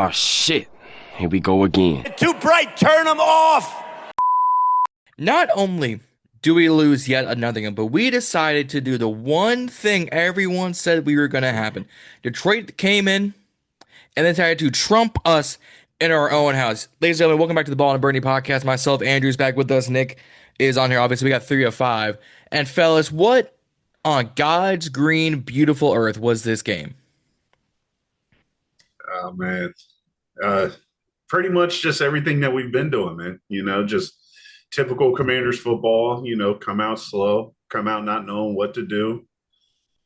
Oh, shit. Here we go again. Too bright, turn them off! Not only do we lose yet another game, but we decided to do the one thing everyone said we were going to happen. Detroit came in and then decided to trump us in our own house. Ladies and gentlemen, welcome back to the Ballin In Burgundy podcast. Myself, Andrew's back with us. Nick is on here. Obviously, we got 3 of 5. And fellas, what on God's green, beautiful earth was this game? Oh, man. Pretty much just everything that we've been doing, man. You know, just typical Commanders football, you know, come out slow, come out not knowing what to do,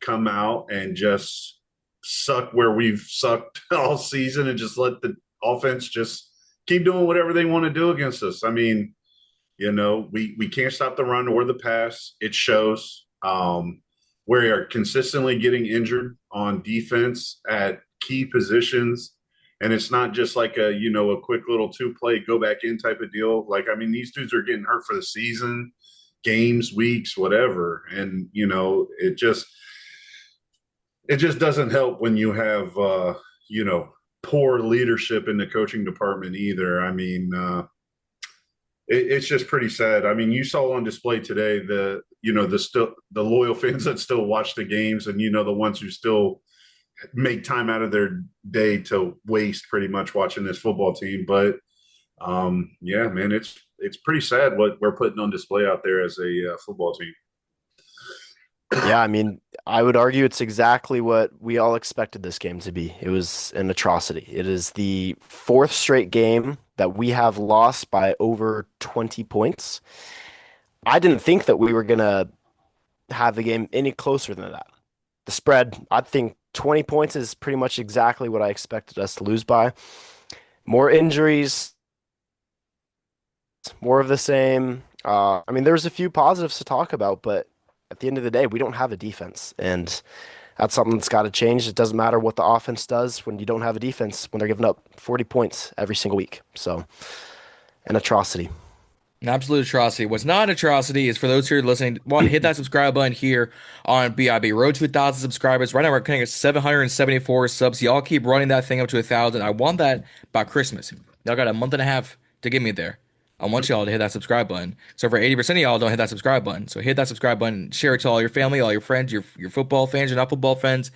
come out and just suck where we've sucked all season and just let the offense just keep doing whatever they want to do against us. I mean, you know, we can't stop the run or the pass. It shows. We are consistently getting injured on defense at key positions. And it's not just like a quick little 2-play go back in type of deal. Like, I mean, these dudes are getting hurt for the season, games, weeks, whatever. And, you know, it just doesn't help when you have, poor leadership in the coaching department either. I mean, it's just pretty sad. I mean, you saw on display today the loyal fans that still watch the games and, the ones who still make time out of their day to waste pretty much watching this football team. But yeah, man, it's pretty sad what we're putting on display out there as a football team. Yeah, I mean, I would argue it's exactly what we all expected this game to be. It was an atrocity. It is the 4th straight game that we have lost by over 20 points. I didn't think that we were going to have the game any closer than that. The spread, I think 20 points is pretty much exactly what I expected us to lose by. More injuries, more of the same. I mean, there's a few positives to talk about, but at the end of the day, we don't have a defense, and that's something that's got to change. It doesn't matter what the offense does when you don't have a defense, when they're giving up 40 points every single week. So, an atrocity. An absolute atrocity. What's not an atrocity is for those who are listening, hit that subscribe button here on BIB. Road to 1,000 subscribers. Right now we're cutting at 774 subs. Y'all keep running that thing up to 1,000. I want that by Christmas. Y'all got a month and a half to get me there. I want y'all to hit that subscribe button. So for 80% of y'all don't hit that subscribe button. So hit that subscribe button. Share it to all your family, all your friends, your football fans, your not football friends.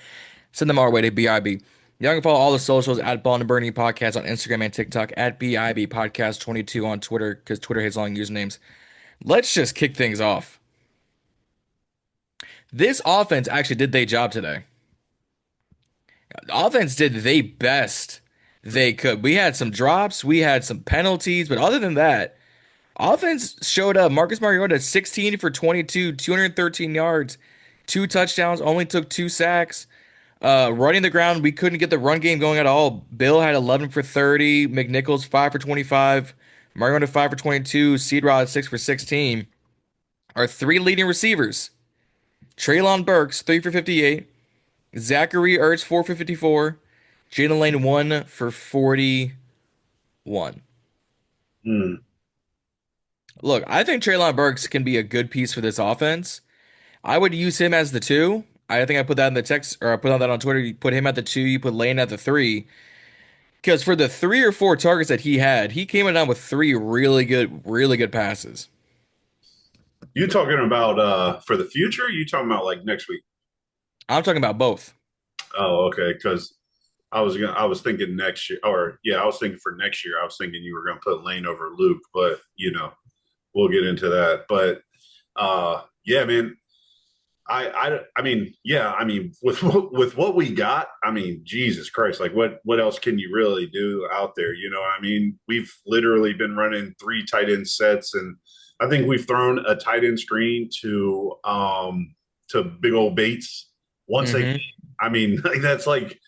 Send them our way to BIB. Y'all can follow all the socials at Ballin In Burgundy Podcast on Instagram and TikTok, at BIB Podcast 22 on Twitter, because Twitter has long usernames. Let's just kick things off. This offense actually did their job today. The offense did the best they could. We had some drops, we had some penalties, but other than that, offense showed up. Marcus Mariota, 16 for 22, 213 yards, 2 touchdowns, only took 2 sacks. Running the ground, we couldn't get the run game going at all. Bill had 11 for 30, McNichols 5 for 25, Mariota 5 for 22, Seedrod 6 for 16. Our 3 leading receivers, Treylon Burks 3 for 58, Zachary Ertz 4 for 54, Jalen Lane 1 for 41. Look, I think Treylon Burks can be a good piece for this offense. I would use him as the 2. I think I put that in the text, or I put that on Twitter. You put him at the 2, you put Lane at the 3. Because for the 3 or 4 targets that he had, he came down with 3 really good passes. You talking about for the future? Or you talking about like next week? I'm talking about both. Oh, okay. Because I was thinking next year, I was thinking for next year. I was thinking you were going to put Lane over Luke, but we'll get into that. But yeah, man. I mean, with what we got, I mean, Jesus Christ, like what else can you really do out there? I mean, we've literally been running 3 tight end sets, and I think we've thrown a tight end screen to big old Bates once I mean, like that's like,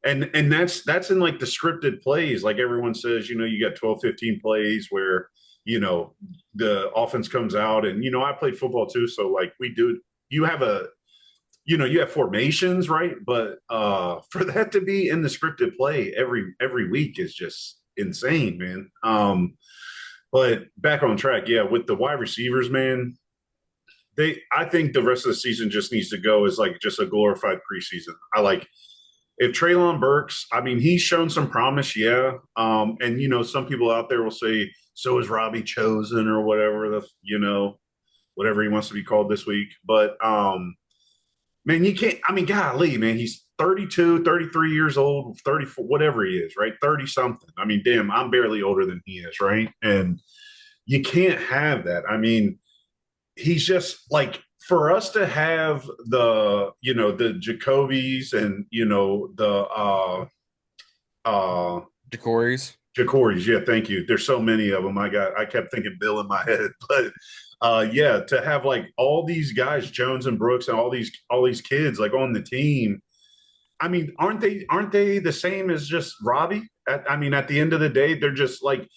and that's in like the scripted plays. Like everyone says, you got 12, 15 plays where, the offense comes out, and, I played football too. So like you have formations, right? But for that to be in the scripted play every week is just insane, man. But back on track, yeah, with the wide receivers, man, I think the rest of the season just needs to go as like just a glorified preseason. if Treylon Burks, I mean, he's shown some promise, yeah. And some people out there will say, so is Robbie Chosen or whatever whatever he wants to be called this week. But man, you can't. I mean, golly, man, he's 32, 33 years old, 34, whatever he is, right? 30 something. I mean, damn, I'm barely older than he is, right? And you can't have that. I mean, he's just like, for us to have the Jacobys and Jacory's. Jacory's, yeah, thank you. There's so many of them. I kept thinking Bill in my head, but yeah, to have like all these guys, Jones and Brooks, and all these kids like on the team. I mean, aren't they the same as just Robbie? I mean, at the end of the day, they're just like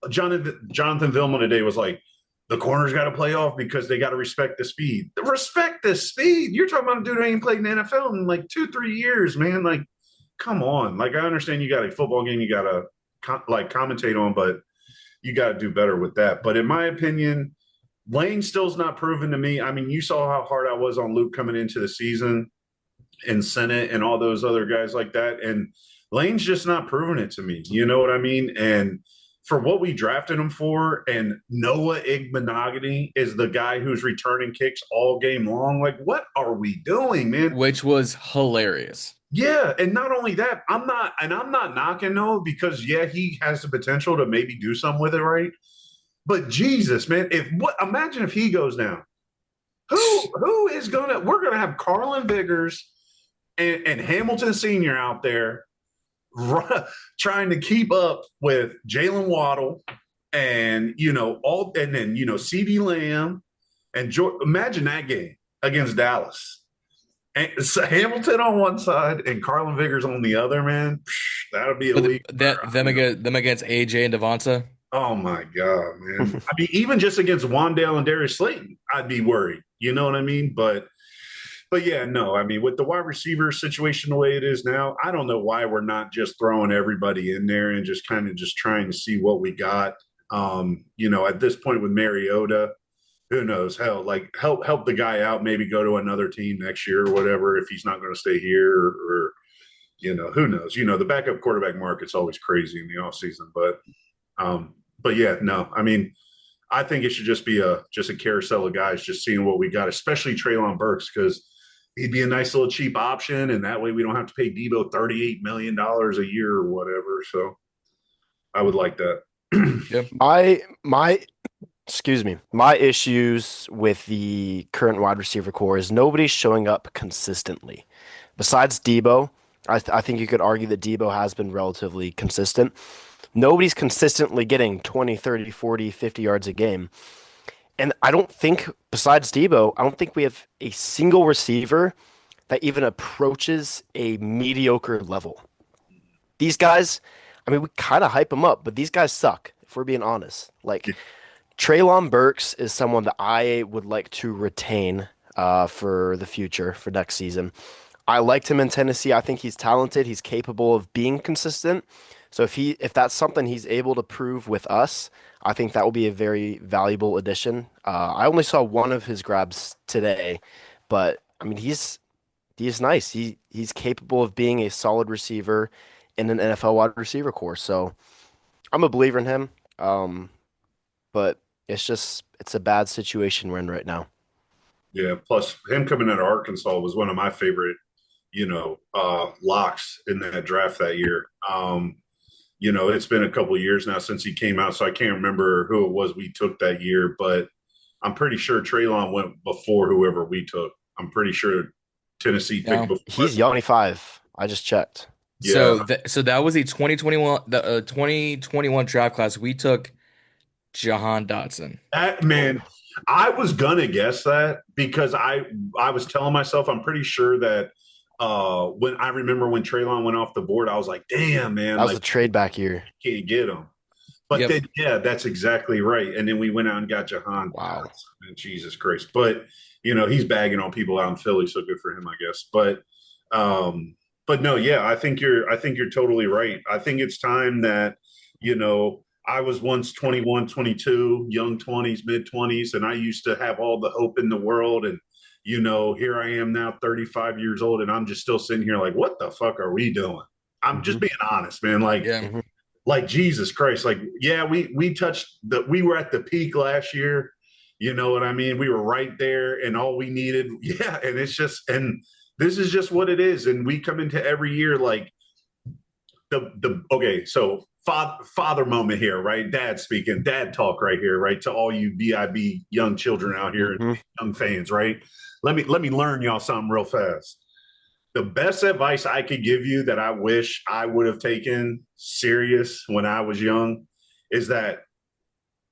Jonathan Vilma today was like, the corners got to play off because they got to respect the speed. Respect the speed. You're talking about a dude who ain't played in the NFL in like 2-3 years, man. Like, come on. Like, I understand you got a football game you got to commentate on, but you got to do better with that. But in my opinion, Lane still's not proven to me. I mean, you saw how hard I was on Luke coming into the season and Senate and all those other guys like that. And Lane's just not proving it to me. You know what I mean? And for what we drafted him for, and Noah Igbenogany is the guy who's returning kicks all game long. Like, what are we doing, man? Which was hilarious. Yeah, and not only that, I'm not knocking Noah because yeah, he has the potential to maybe do something with it, right? But Jesus, man, imagine if he goes down. Who is we're gonna have Carlin Biggers and Hamilton Sr. out there trying to keep up with Jalen Waddle and CeeDee Lamb and imagine that game against Dallas. And so Hamilton on one side and Carlin Biggers on the other, man. That'll be a week. Them against AJ and Devonta. Oh my God, man. I mean, even just against Wandale and Darius Slayton, I'd be worried. You know what I mean? But yeah, no, I mean, with the wide receiver situation the way it is now, I don't know why we're not just throwing everybody in there and just kind of just trying to see what we got. At this point with Mariota, who knows? Hell, like help the guy out, maybe go to another team next year or whatever if he's not going to stay here or who knows? The backup quarterback market's always crazy in the offseason. But yeah, no, I mean, I think it should just be a carousel of guys just seeing what we got, especially Treylon Burks, because he'd be a nice little cheap option, and that way we don't have to pay Debo $38 million a year or whatever. So I would like that. Yep. My issues with the current wide receiver core is nobody's showing up consistently. Besides Debo, I think you could argue that Debo has been relatively consistent. Nobody's consistently getting 20, 30, 40, 50 yards a game. And I don't think, besides Debo, I don't think we have a single receiver that even approaches a mediocre level. These guys, I mean, we kind of hype them up, but these guys suck, if we're being honest. Like, Treylon Burks is someone that I would like to retain for the future, for next season. I liked him in Tennessee. I think he's talented. He's capable of being consistent. So if that's something he's able to prove with us, I think that will be a very valuable addition. I only saw one of his grabs today, but I mean he's nice. He's capable of being a solid receiver in an NFL wide receiver core. So I'm a believer in him. But it's a bad situation we're in right now. Yeah. Plus, him coming out of Arkansas was one of my favorite, locks in that draft that year. It's been a couple of years now since he came out, so I can't remember who it was we took that year, but I'm pretty sure Treylon went before whoever we took. I'm pretty sure Tennessee picked before. He's 25. I just checked. Yeah. So that was the 2021 draft class. We took Jahan Dotson. Man, I was gonna guess that because I was telling myself I'm pretty sure that when Treylon went off the board, I was like, damn, man. That was a trade back year. Can't get him. But then, yeah, that's exactly right. And then we went out and got Jahan. Wow. And Jesus Christ. But, he's bagging on people out in Philly, so good for him, I guess. But no, yeah, I think you're totally right. I think it's time that, I was once 21, 22, young 20s, mid 20s, and I used to have all the hope in the world and Here I am now, 35 years old, and I'm just still sitting here like, what the fuck are we doing? I'm just being honest, man. Yeah. Like Jesus Christ. Like, yeah, we were at the peak last year. You know what I mean? We were right there, and all we needed, yeah. And this is just what it is. And we come into every year like okay, so father moment here, right? Dad speaking, dad talk right here, right? To all you BIB young children out here, young fans, right? Let me learn y'all something real fast. The best advice I could give you that I wish I would have taken serious when I was young is that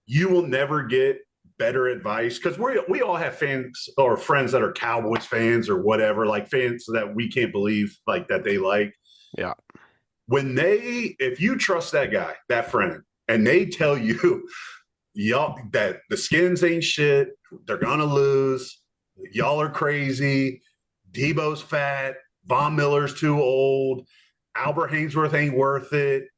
you will never get better advice, because we all have fans or friends that are Cowboys fans or whatever, like fans that we can't believe like that they like. Yeah. If you trust that guy, that friend, and they tell you y'all that the Skins ain't shit, they're gonna lose, y'all are crazy, Debo's fat, Von Miller's too old, Albert Hainsworth ain't worth it,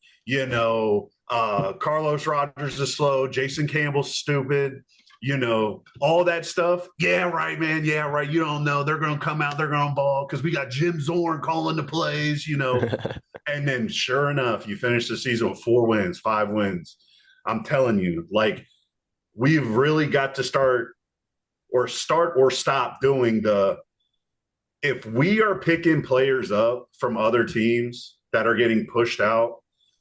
Carlos Rogers is slow, Jason Campbell's stupid, all that stuff. Yeah, right, man. Yeah, right. You don't know. They're going to come out. They're going to ball because we got Jim Zorn calling the plays, And then sure enough, you finish the season with 4 wins, 5 wins. I'm telling you, like, we've really got to start or stop doing if we are picking players up from other teams that are getting pushed out,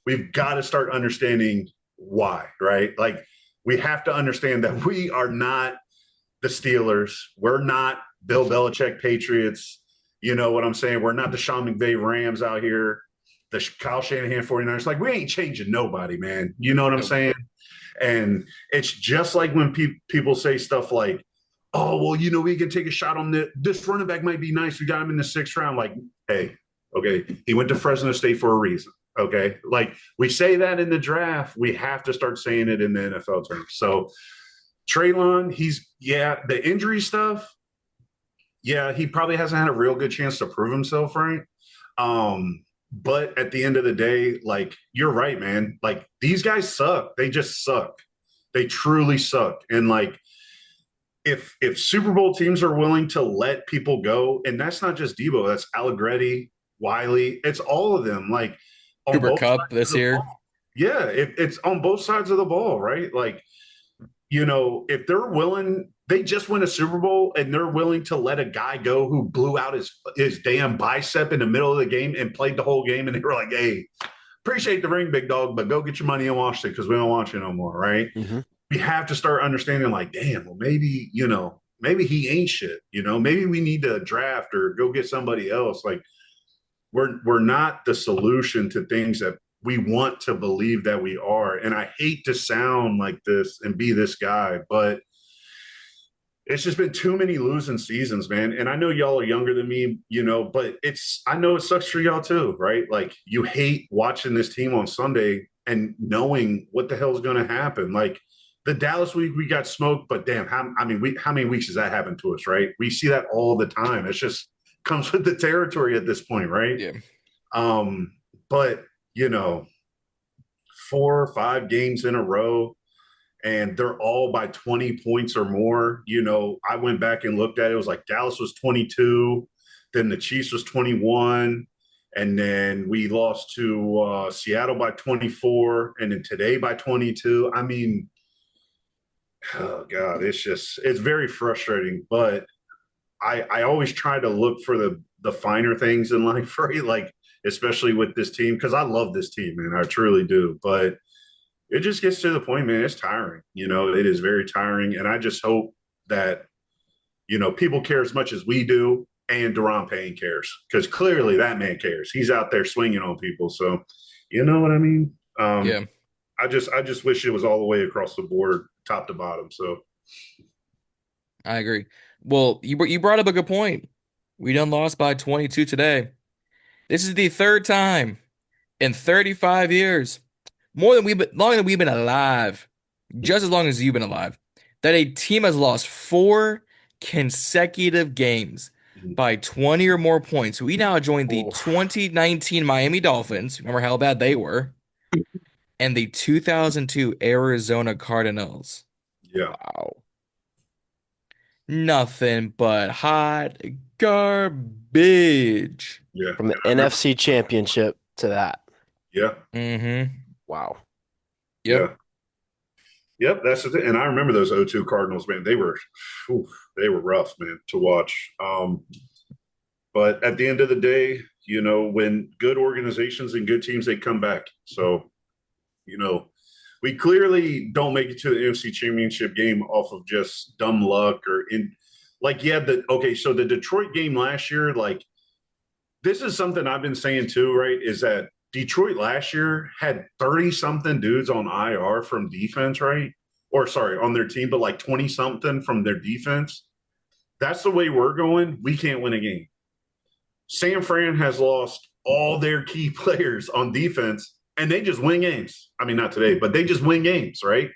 we've got to start understanding why, right? Like, we have to understand that we are not the Steelers. We're not Bill Belichick Patriots. You know what I'm saying? We're not the Sean McVay Rams out here, the Kyle Shanahan 49ers. Like, we ain't changing nobody, man. You know what I'm saying? And it's just like when people say stuff like, oh, well, we can take a shot on this running back might be nice. We got him in the 6th round. Like, hey, okay, he went to Fresno State for a reason. Okay, like we say that in the draft, we have to start saying it in the NFL terms. So Treylon, the injury stuff, yeah, he probably hasn't had a real good chance to prove himself, right? But at the end of the day, like, you're right, man. Like, these guys suck. They just suck. They truly suck. And like, if Super Bowl teams are willing to let people go, and that's not just Debo, that's Allegretti, Wiley, it's all of them. Like, Cooper Kupp this year. Yeah, it's on both sides of the ball, right? Like, if they're willing, they just win a Super Bowl and they're willing to let a guy go who blew out his damn bicep in the middle of the game and played the whole game, and they were like, hey, appreciate the ring, big dog, but go get your money in Washington because we don't want you no more, right? We have to start understanding, like, damn, well, maybe he ain't shit. Maybe we need to draft or go get somebody else. Like, we're not the solution to things that we want to believe that we are. And I hate to sound like this and be this guy, but it's just been too many losing seasons, man. And I know y'all are younger than me, but I know it sucks for y'all too, right? Like, you hate watching this team on Sunday and knowing what the hell is going to happen. Like, the Dallas week, we got smoked, but damn, how many weeks has that happened to us, right? We see that all the time. It's just comes with the territory at this point, right? Yeah. But 4 or 5 games in a row, and they're all by 20 points or more. I went back and looked at it. It was like Dallas was 22, then the Chiefs was 21, and then we lost to Seattle by 24, and then today by 22. I mean, oh God, it's very frustrating, but I always try to look for the finer things in life, right? Like, especially with this team, because I love this team, man. I truly do. But it just gets to the point, man, it's tiring. It is very tiring. And I just hope that, people care as much as we do, and Deron Payne cares, because clearly that man cares. He's out there swinging on people. So, you know what I mean? Yeah. I just wish it was all the way across the board, top to bottom. So I agree. Well, you brought up a good point. We done lost by 22 today. This is the 3rd time in 35 years, longer than we've been alive, just as long as you've been alive, that a team has lost 4 consecutive games by 20 or more points. We now join the 2019 Miami Dolphins. Remember how bad they were? And the 2002 Arizona Cardinals. yeah. Wow. Nothing but hot garbage. Yeah. From the And I remember, NFC Championship to that. yeah. Mm-hmm. Wow. Yep. Yeah. Yep. That's the thing. And I remember those 0-2 Cardinals, man. Oof, they were rough, man, to watch. But at the end of the day, when good organizations and good teams, they come back. So, we clearly don't make it to the NFC Championship game off of just dumb luck so the Detroit game last year, like, this is something I've been saying too, right? Is that Detroit last year had 30 something dudes on IR from defense, right? Or sorry, on their team, but like 20 something from their defense. That's the way we're going. We can't win a game. San Fran has lost all their key players on defense, and they just win games. I mean, not today, but they just win games, right?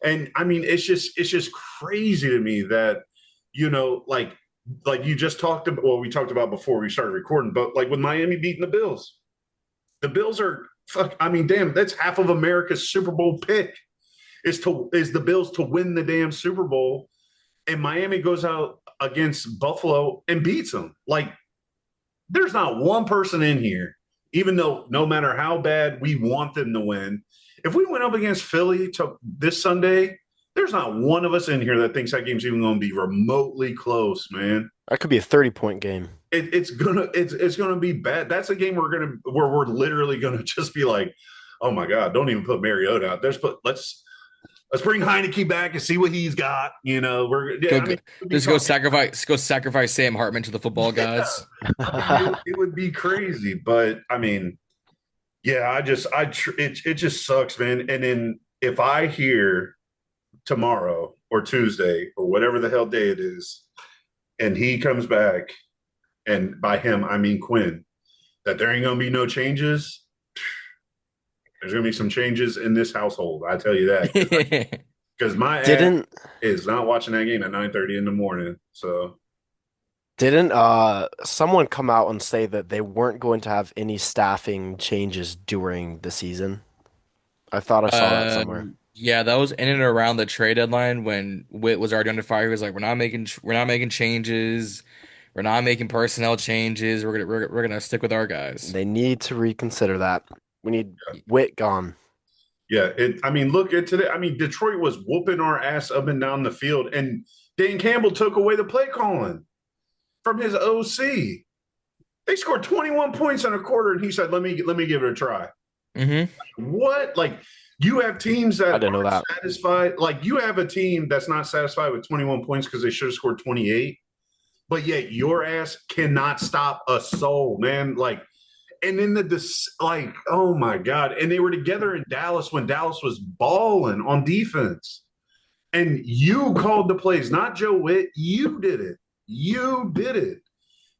And I mean, it's just crazy to me that, like you just talked about, well, we talked about before we started recording, but like with Miami beating the Bills are damn, that's half of America's Super Bowl pick is the Bills to win the damn Super Bowl, and Miami goes out against Buffalo and beats them. Like, there's not one person in here, even though no matter how bad we want them to win, if we went up against Philly this Sunday, there's not one of us in here that thinks that game's even going to be remotely close, man. That could be a 30-point game. It's gonna be bad. That's a game where we're literally gonna just be like, oh my God, don't even put Mariota out there. Let's bring Heineke back and see what he's got. Go sacrifice Sam Hartman to the football gods. Yeah. It would be crazy, but I mean, yeah, it just sucks, man. And then if I hear tomorrow or Tuesday or whatever the hell day it is, and he comes back, and by him I mean Quinn, that there ain't gonna be no changes. There's gonna be some changes in this household. I tell you that, because my ass is not watching that game at 9:30 in the morning. So didn't someone come out and say that they weren't going to have any staffing changes during the season? I thought I saw that somewhere. Yeah, that was in and around the trade deadline when Whitt was already under fire. He was like, "We're not making changes. We're not making personnel changes. We're gonna stick with our guys." They need to reconsider that. We need Whitt gone. Yeah, look at today. I mean, Detroit was whooping our ass up and down the field, and Dan Campbell took away the play calling from his OC. They scored 21 points in a quarter, and he said, "Let me give it a try." Mm-hmm. What? Like, you have teams that I didn't know that. Satisfied. Like, you have a team that's not satisfied with 21 points because they should have scored 28, but yet your ass cannot stop a soul, man. Like, and then oh my God. And they were together in Dallas when Dallas was balling on defense. And you called the plays, not Joe Whitt. You did it. You did it.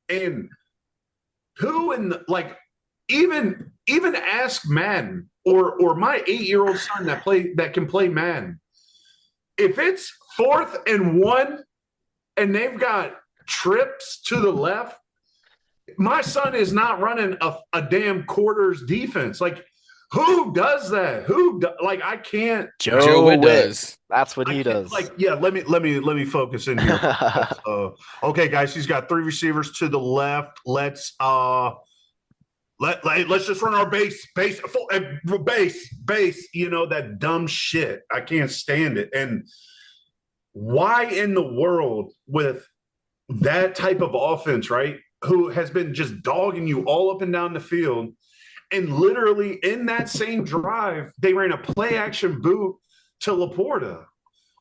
And who even ask Madden or my 8-year-old son that can play Madden. If it's 4th and 1 and they've got trips to the left, my son is not running a damn quarters defense. Like, who does that? I can't. Joe Whitt does. That's what he does. Like, yeah, let me focus in here. Okay, guys, he's got 3 receivers to the left. Let's just run our base, that dumb shit. I can't stand it. And why in the world with that type of offense, right, who has been just dogging you all up and down the field, and literally in that same drive, they ran a play action boot to Laporta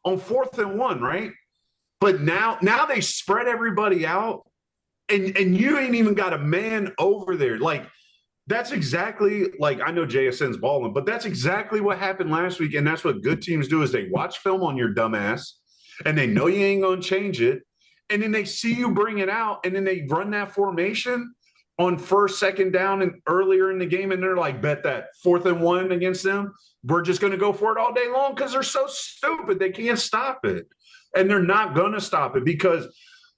on 4th and 1, right? But now they spread everybody out, and you ain't even got a man over there. Like, that's exactly, like, I know JSN's balling, but that's exactly what happened last week. And that's what good teams do, is they watch film on your dumb ass, and they know you ain't going to change it. And then they see you bring it out, and then they run that formation on 1st, 2nd down and earlier in the game. And they're like, bet that 4th and 1 against them, we're just going to go for it all day long, because they're so stupid. They can't stop it. And they're not going to stop it, because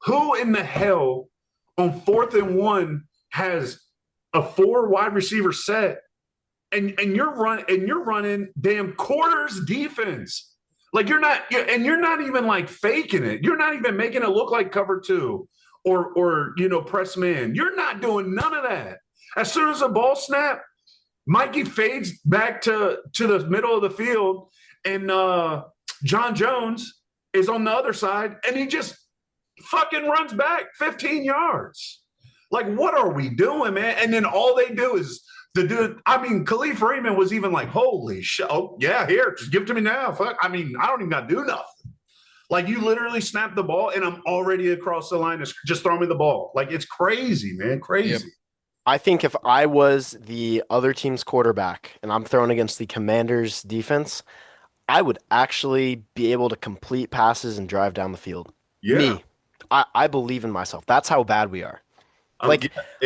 who in the hell on 4th and 1 has a 4 wide receiver set, and you're running damn quarters defense? Like you're not even like faking it. You're not even making it look like cover two or press man. You're not doing none of that. As soon as the ball snap, Mikey fades back to the middle of the field, and John Jones is on the other side, and he just fucking runs back 15 yards. Like, what are we doing, man? And then all they do is Khalif Raymond was even like, holy shit. Oh, yeah, here, just give it to me now. Fuck. I don't even got to do nothing. Like, you literally snap the ball, and I'm already across the line. Just throw me the ball. Like, it's crazy, man. Crazy. Yep. I think if I was the other team's quarterback and I'm throwing against the Commanders defense, I would actually be able to complete passes and drive down the field. Yeah. Me. I believe in myself. That's how bad we are. Yeah,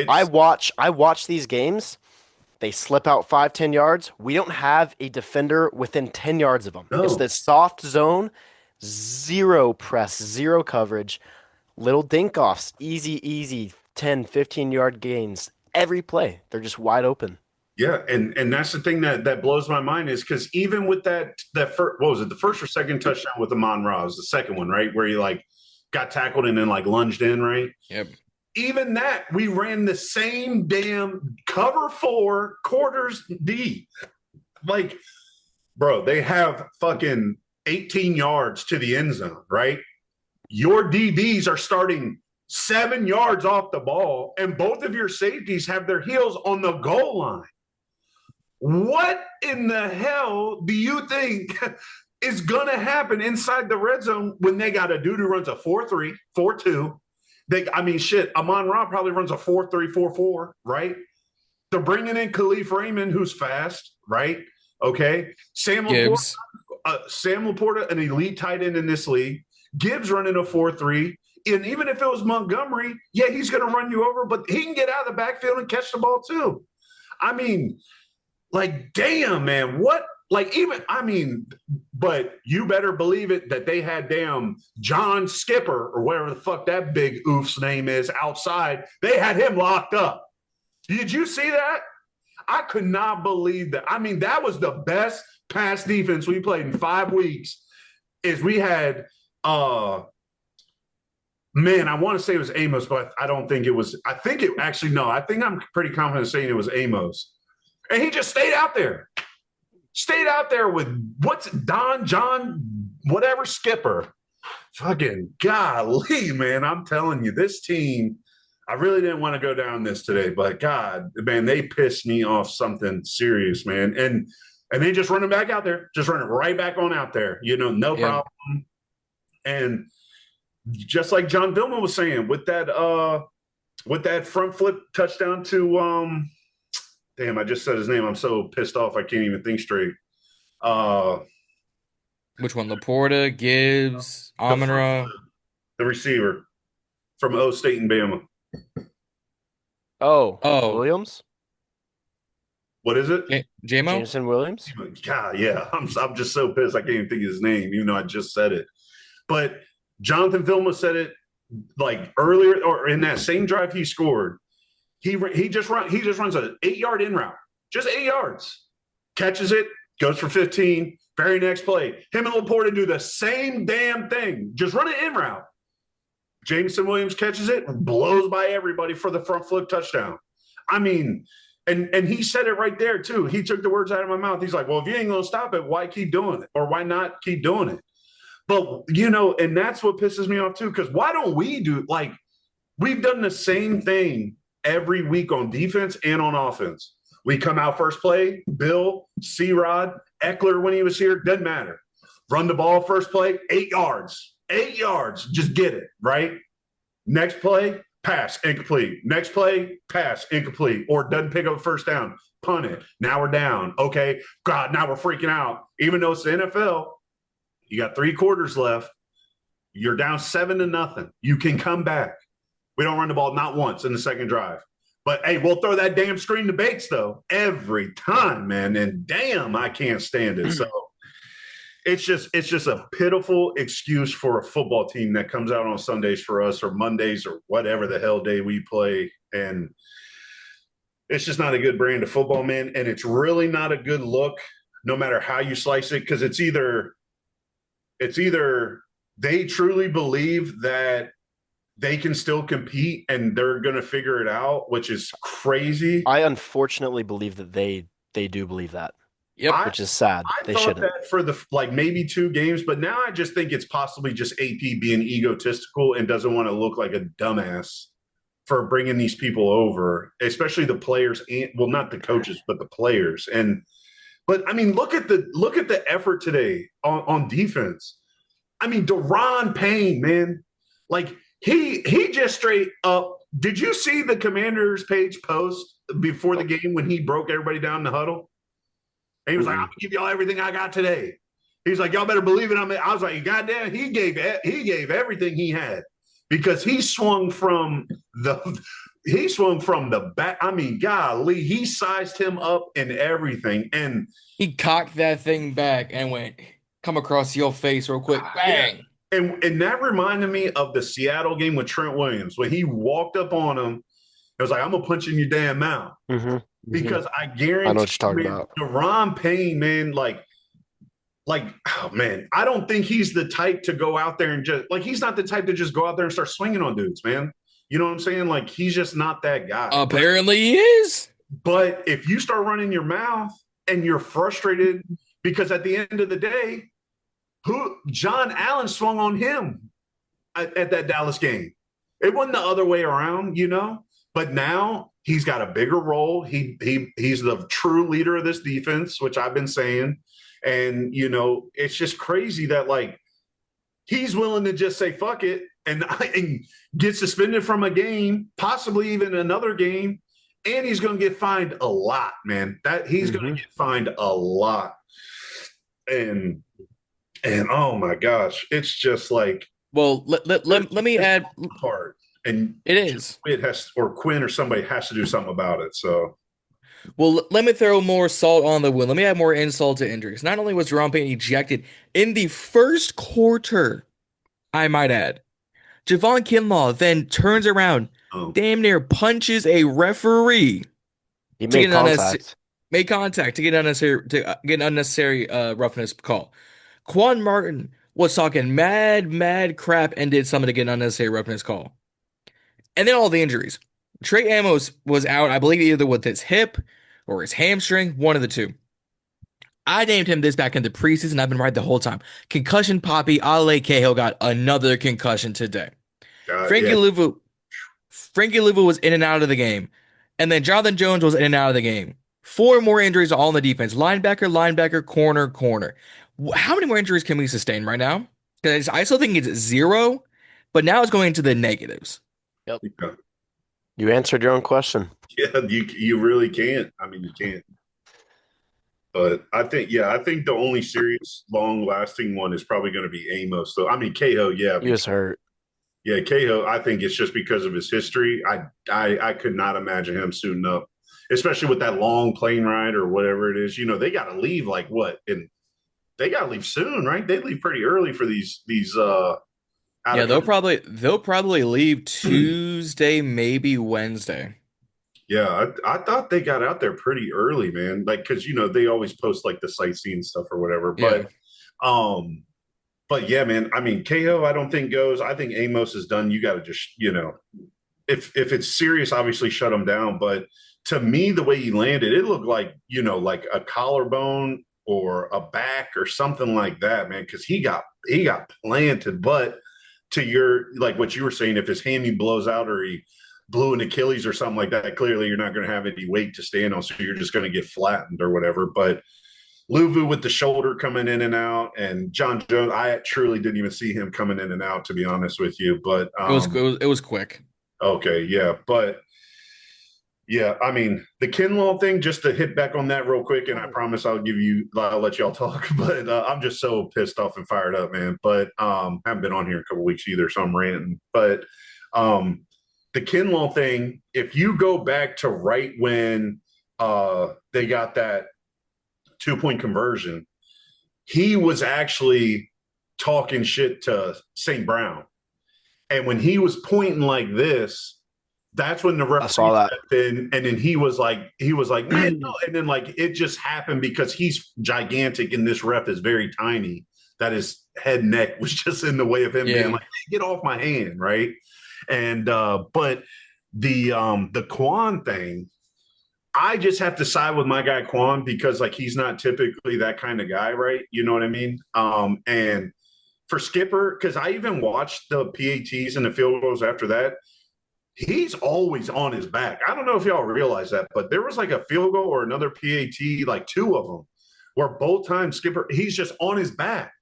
I watch these games. They slip out 5-10 yards. We don't have a defender within 10 yards of them. No. It's this soft zone, zero press, zero coverage, little dink-offs, easy 10, 15-yard gains. Every play, they're just wide open. Yeah, and that's the thing that blows my mind is because even with that first, what was it, the first or second touchdown with Amon Ra, was the second one, right? Where he like got tackled and then like lunged in, right? Yep. Even that, we ran the same damn cover 4 quarters deep. Like, bro, they have fucking 18 yards to the end zone, right? Your DBs are starting 7 yards off the ball, and both of your safeties have their heels on the goal line. What in the hell do you think is going to happen inside the red zone when they got a dude who runs a 4-3, 4-2? Amon Ra probably runs a 4-3, 4-4, right? They're bringing in Khalif Raymond, who's fast, right? Okay. Sam Laporta, an elite tight end in this league. Gibbs running a 4-3. And even if it was Montgomery, yeah, he's going to run you over, but he can get out of the backfield and catch the ball too. Like, damn, man, what? But you better believe it that they had damn John Skipper or whatever the fuck that big oof's name is outside. They had him locked up. Did you see that? I could not believe that. That was the best pass defense we played in 5 weeks. Is we had man, I want to say it was Amos, but I don't think it was. I think I'm pretty confident saying it was Amos. And he just stayed out there. Stayed out there with John, whatever Skipper. Fucking golly, man. I'm telling you, this team, I really didn't want to go down this today, but God, man, they pissed me off something serious, man. And they just running back out there, just running right back on out there, no problem. And just like John Vilma was saying, with that front flip touchdown to damn, I just said his name. I'm so pissed off I can't even think straight. Which one? Laporta, Gibbs, Amon Ra? The receiver from O State and Bama. Oh, Williams? What is it? J-Mo? Jameson Williams? God, yeah. I'm just so pissed I can't even think of his name, even though I just said it. But Jonathan Vilma said it like earlier or in that same drive he scored. He just runs an 8-yard in route, just 8 yards, catches it, goes for 15. Very next play, him and Laporta do the same damn thing, just run an in route. Jameson Williams catches it and blows by everybody for the front flip touchdown. And he said it right there too. He took the words out of my mouth. He's like, well, if you ain't gonna stop it, why keep doing it, or why not keep doing it? But and that's what pisses me off too, because why don't we do we've done the same thing every week on defense and on offense. We come out first play, Bill, C-Rod, Eckler when he was here, doesn't matter. Run the ball first play, 8 yards. 8 yards, just get it, right? Next play, pass, incomplete. Next play, pass, incomplete. Or doesn't pick up first down, punt it. Now we're down. Okay, God, now we're freaking out. Even though it's the NFL, you got 3 quarters left. You're down 7-0. You can come back. We don't run the ball not once in the second drive. But, hey, we'll throw that damn screen to Bates, though, every time, man. And, damn, I can't stand it. So it's just a pitiful excuse for a football team that comes out on Sundays for us or Mondays or whatever the hell day we play. And it's just not a good brand of football, man. And it's really not a good look no matter how you slice it, because it's either It's either they truly believe that they can still compete and they're going to figure it out, which is crazy. I unfortunately believe that they do believe that. Yep. Which is sad. I They thought shouldn't. that for the maybe 2 games, but now I just think it's possibly just AP being egotistical and doesn't want to look like a dumbass for bringing these people over, especially the players and not the coaches, but the players. But I mean, look at the effort today on defense. I mean, Payne, man, like he just straight up. Did you see the Commanders page post before the game when he broke everybody down in the huddle? And he was like, "I'm gonna give y'all everything I got today." He's like, "Y'all better believe it." I was like, "Goddamn!" He gave everything he had because he swung from the back. I mean, golly, he sized him up and everything, and he cocked that thing back and went, "Come across your face real quick, bang!" Yeah. And that reminded me of the Seattle game with Trent Williams when he walked up on him. It was like, "I'm gonna punch you in your damn mouth." Mm-hmm. Because I guarantee, I know what you're talking about. Payne, man, like, oh man, I don't think he's the type to go out there and just he's not the type to just go out there and start swinging on dudes, man. You know what I'm saying? Like, he's just not that guy. Apparently, he is. But if you start running your mouth and you're frustrated, because at the end of the day, John Allen swung on him at that Dallas game. It wasn't the other way around, you know. But now he's got a bigger role. He's the true leader of this defense, which I've been saying. And, you know, it's just crazy that, like, he's willing to just say, fuck it, and get suspended from a game, possibly even another game. And he's going to get fined a lot, man. He's going to get fined a lot. And oh, my gosh, it's just like. Well, let me add. Hard. And it is. It has, or Quinn or somebody has to do something about it. So, well, let me throw more salt on the wound. Let me add more insult to injuries. Not only was Payne ejected in the first quarter, I might add, Javon Kinlaw then turns around, damn near punches a referee. He made contact. Made contact to get an unnecessary roughness call. Quan Martin was talking mad crap and did something to get an unnecessary roughness call. And then all the injuries. Trey Amos was out, I believe, either with his hip or his hamstring, one of the two. I named him this back in the preseason. I've been right the whole time. Concussion Poppy, Ale Cahill got another concussion today. Frankie Louvu was in and out of the game. And then Jonathan Jones was in and out of the game. 4 more injuries all on the defense. Linebacker, corner. How many more injuries can we sustain right now? Because I still think it's 0, but now it's going into the negatives. Yep. Yeah. You answered your own question. Yeah, you really can't. I mean, you can't. But I think the only serious, long-lasting one is probably going to be Amos. So, I mean, Cahill, yeah. He was hurt. Yeah, Cahill, I think it's just because of his history. I could not imagine him suiting up, especially with that long plane ride or whatever it is. You know, they got to leave like what? And they got to leave soon, right? They leave pretty early for these yeah, they'll probably leave Tuesday, maybe Wednesday. Yeah, I thought they got out there pretty early, man. Like, because you know they always post like the sightseeing stuff or whatever. But, but yeah, man. I mean, KO, I don't think goes. I think Amos is done. You got to just, you know, if it's serious, obviously shut him down. But to me, the way he landed, it looked like, you know, like a collarbone or a back or something like that, man. Because he got planted, but. To your, like what you were saying, if his hammy blows out or he blew an Achilles or something like that, clearly you're not going to have any weight to stand on, so you're just going to get flattened or whatever. But Louvu with the shoulder coming in and out, and John Jones, I truly didn't even see him coming in and out, to be honest with you. But it was quick. Okay, yeah, but yeah, I mean the Kinlaw thing. Just to hit back on that real quick, and I promise I'll let y'all talk. But I'm just so pissed off and fired up, man. But haven't been on here in a couple weeks either, so I'm ranting. But the Kinlaw thing. If you go back to right when they got that 2-point conversion, he was actually talking shit to St. Brown, and when he was pointing like this. That's when the referee stepped in, and then he was like, man, no. And then like it just happened because he's gigantic and this ref is very tiny. that his head neck was just in the way of him being Yeah. like, hey, get off my hand, right? And but the Quan thing, I just have to side with my guy Quan because like he's not typically that kind of guy, right? You know what I mean? And for Skipper, because I even watched the PATs and the field goals after that, he's always on his back. I don't know if y'all realize that, but there was like a field goal or another PAT, like two of them, where both times Skipper, he's just on his back.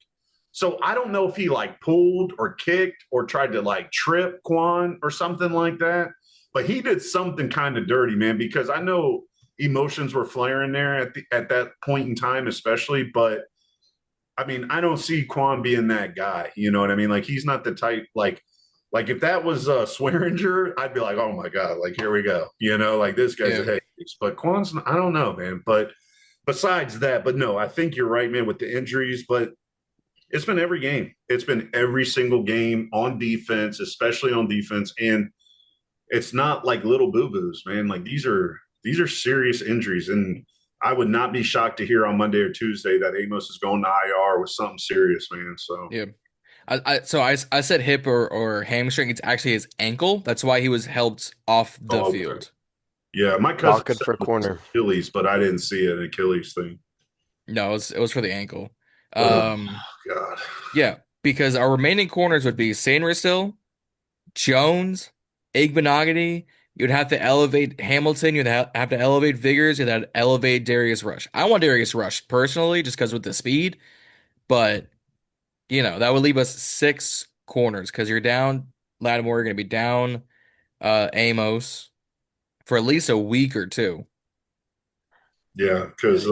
So I don't know if he like pulled or kicked or tried to like trip Quan or something like that. But he did something kind of dirty, man, because I know emotions were flaring there at that point in time, especially. But I mean, I don't see Quan being that guy. You know what I mean? Like he's not the type like if that was Swearinger, I'd be like, oh my god, like here we go. You know, like this guy's a Hades. But Quan's, I don't know, man. But besides that, but no, I think you're right, man, with the injuries. But it's been every game. It's been every single game on defense, especially on defense, and it's not like little boo-boos, man. Like these are serious injuries, and I would not be shocked to hear on Monday or Tuesday that Amos is going to IR with something serious, man. So Yeah. I said hip or hamstring. It's actually his ankle. That's why he was helped off the okay. field. Yeah, my cousin Not good for a corner. Achilles, but I didn't see an Achilles thing. No, it was for the ankle. Oh God. Yeah, because our remaining corners would be Sainristil, still, Jones, Igbenogany. You'd have to elevate Hamilton. You'd have to elevate Vigors. You'd have to elevate Darius Rush. I want Darius Rush personally, just because with the speed, but that would leave us 6 corners because you're down Lattimore. You're going to be down Amos for at least a week or two. Yeah, because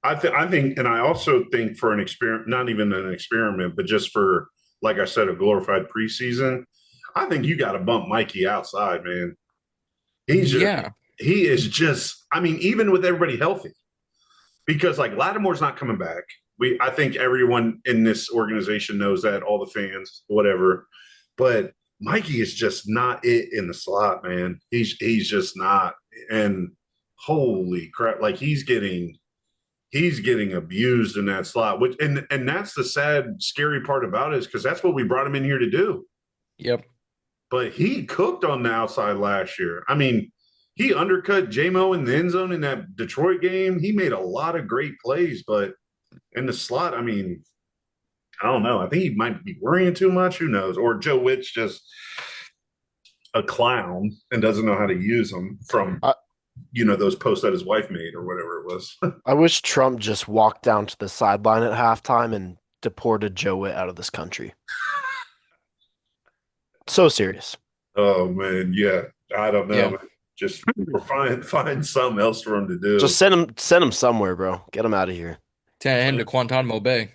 I think, and I also think for an experiment, not even an experiment, but just for, like I said, a glorified preseason, I think you got to bump Mikey outside, man. He is just, I mean, even with everybody healthy, because like Lattimore's not coming back. I think everyone in this organization knows that, all the fans, whatever. But Mikey is just not it in the slot, man. He's just not. And holy crap, like he's getting abused in that slot. Which and that's the sad, scary part about it, is because that's what we brought him in here to do. Yep. But he cooked on the outside last year. I mean, he undercut Jahmyr in the end zone in that Detroit game. He made a lot of great plays, but in the slot, I mean, I don't know. I think he might be worrying too much. Who knows? Or Joe Whitt's just a clown and doesn't know how to use them from, those posts that his wife made or whatever it was. I wish Trump just walked down to the sideline at halftime and deported Joe Whitt out of this country. So serious. Oh man, yeah. I don't know. Yeah. Just find something else for him to do. Just send him somewhere, bro. Get him out of here. Send him to Guantanamo Bay.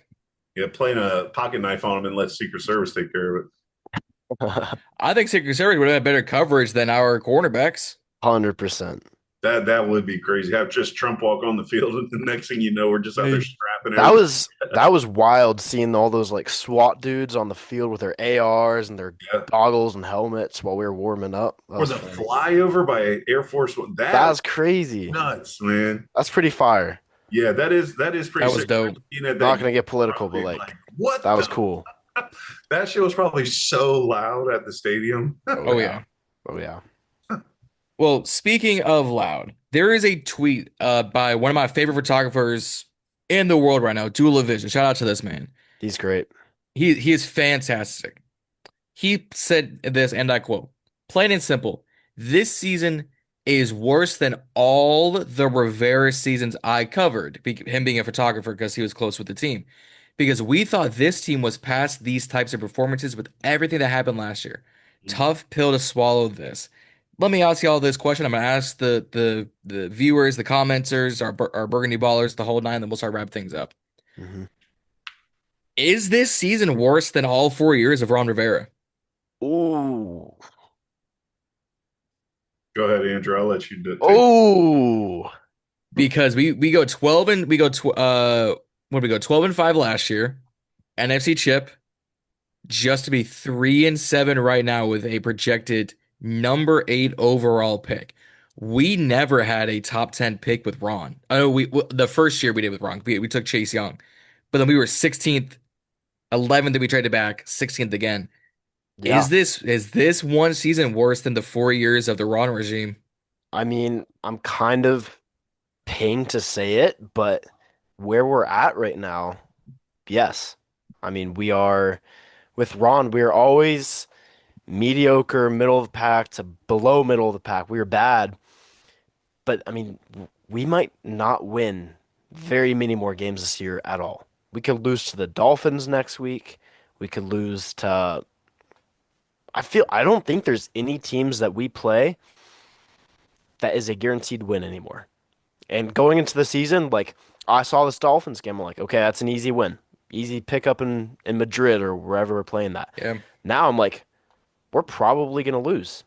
Yeah, playing a pocket knife on him and let Secret Service take care of it. I think Secret Service would have had better coverage than our cornerbacks. 100%. That would be crazy. Have just Trump walk on the field, and the next thing you know, we're just out there strapping. That was wild, seeing all those like SWAT dudes on the field with their ARs and their goggles and helmets while we were warming up. Or the flyover by Air Force One. That was crazy. Nuts, man. That's pretty fire. Yeah, that is pretty. That was dope. Not gonna get political, but like what? That was cool. That shit was probably so loud at the stadium. Oh yeah. Well, speaking of loud, there is a tweet by one of my favorite photographers in the world right now, Dula Vision. Shout out to this man. He's great. He is fantastic. He said this, and I quote, "Plain and simple, this season is worse than all the Rivera seasons I covered." Him being a photographer because he was close with the team. Because we thought this team was past these types of performances with everything that happened last year. Tough pill to swallow this. Let me ask you all this question. I'm going to ask the viewers, the commenters, our Burgundy ballers, the whole nine, then we'll start wrap things up. Mm-hmm. Is this season worse than all 4 years of Ron Rivera? Ooh. Go ahead, Andrew. I'll let you do it. Ooh. Because we go 12 and we go 12 and 5 last year, NFC Chip, just to be 3-7 right now with a projected number 8 overall pick. We never had a top 10 pick with Ron. I know the first year we did with Ron. We took Chase Young, but then we were 16th 11th that we traded back, 16th again. Yeah. Is this one season worse than the 4 years of the Ron regime? I mean, I'm kind of pained to say it, but where we're at right now, yes. I mean, we are with Ron, we are always mediocre, middle of the pack to below middle of the pack. We were bad, but I mean, we might not win very many more games this year at all. We could lose to the Dolphins next week. We could lose to I don't think there's any teams that we play that is a guaranteed win anymore. And going into the season, like I saw this Dolphins game, I'm like, okay, that's an easy win. Easy pickup in Madrid or wherever we're playing that. Yeah. Now I'm like, we're probably gonna lose